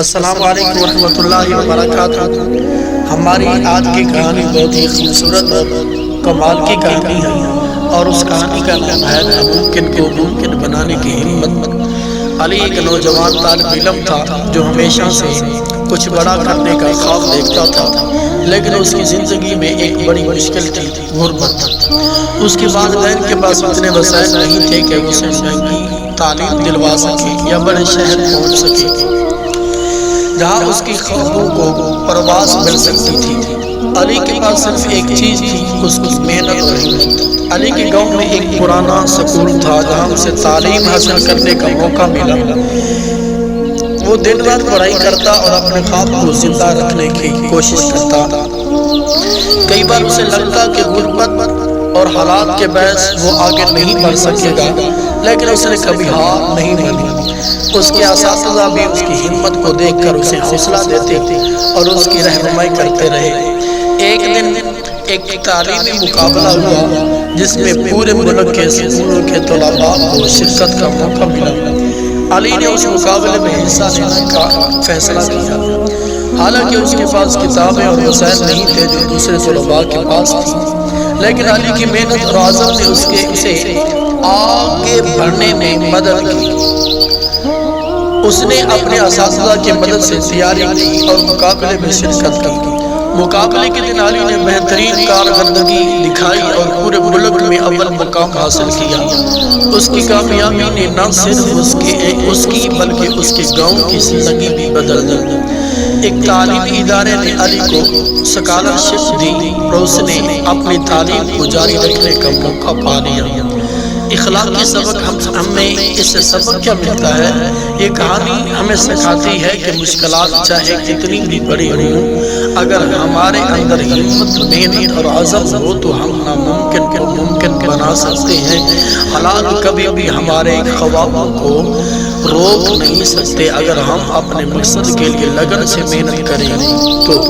السلام علیکم ورحمۃ اللہ وبرکاتہ۔ ہماری آج کی کہانی بہت ہی خوبصورت اور کمال کی کہانی ہے، اور اس کہانی کا نام ہے ناممکن کو ممکن بنانے کی ہمت۔ علی ایک نوجوان طالب علم تھا جو ہمیشہ سے کچھ بڑا کرنے کا خواب دیکھتا تھا، لیکن اس کی زندگی میں ایک بڑی مشکل تھی، غربت۔ اس کے والدین کے پاس اتنے وسائل نہیں تھے کہ اسے مہنگی تعلیم دلوا سکے یا بڑے شہر پہنچ سکے جہاں اس کی خوابوں کو پرواز مل سکتی تھی۔ علی کے پاس صرف ایک چیز تھی، اس کی محنت اور ہمت۔ علی کے گاؤں میں ایک پرانا سکول تھا جہاں اسے تعلیم حاصل کرنے کا موقع ملا۔ وہ دن رات پڑھائی کرتا اور اپنے خواب کو زندہ رکھنے کی کوشش کرتا۔ کئی بار اسے لگتا کہ غربت اور حالات کے باعث وہ آگے نہیں بڑھ سکے گا، لیکن اس نے کبھی ہار نہیں مانی۔ اس کے اساتذہ بھی اس کی ہمت کو دیکھ کر اسے حوصلہ دیتے اور اس کی رہنمائی کرتے رہے۔ ایک دن ایک تعلیمی مقابلہ ہوا جس میں پورے ملک کے اسکولوں کے طلباء کو شرکت کا موقع ملا۔ علی نے اس مقابلے میں حصہ لینے کا فیصلہ کیا، حالانکہ اس کے پاس کتابیں اور وسائل نہیں تھے جو دوسرے طلباء کے پاس تھی، لیکن علی کی محنت اور عزم نے اسے آگے بڑھنے میں مدد کی۔ اس نے اپنے اساتذہ کی مدد سے تیاری کی اور مقابلے میں شرکت کی۔ مقابلے کے دن علی نے بہترین کارکردگی دکھائی اور پورے ملک میں اول مقام حاصل کیا۔ اس کی کامیابی نے نہ صرف اس کی بلکہ اس کے گاؤں کی زندگی بھی بدل دی۔ ایک تعلیمی ادارے نے علی کو اسکالرشپ دی اور اس نے اپنی تعلیم کو جاری رکھنے کا موقع پا لیا۔ اخلاقی سبق ہمیں اس سے سبق کیا ملتا ہے؟ یہ کہانی ہمیں سکھاتی ہے کہ مشکلات چاہے کتنی بھی بڑی ہوں، اگر ہمارے اندر ہمت، محنت اور عزم ہو تو ہم ناممکن کو ممکن بنا سکتے ہیں۔ حالات کبھی بھی ہمارے خوابوں کو روک نہیں سکتے، اگر ہم اپنے مقصد کے لیے لگن سے محنت کریں تو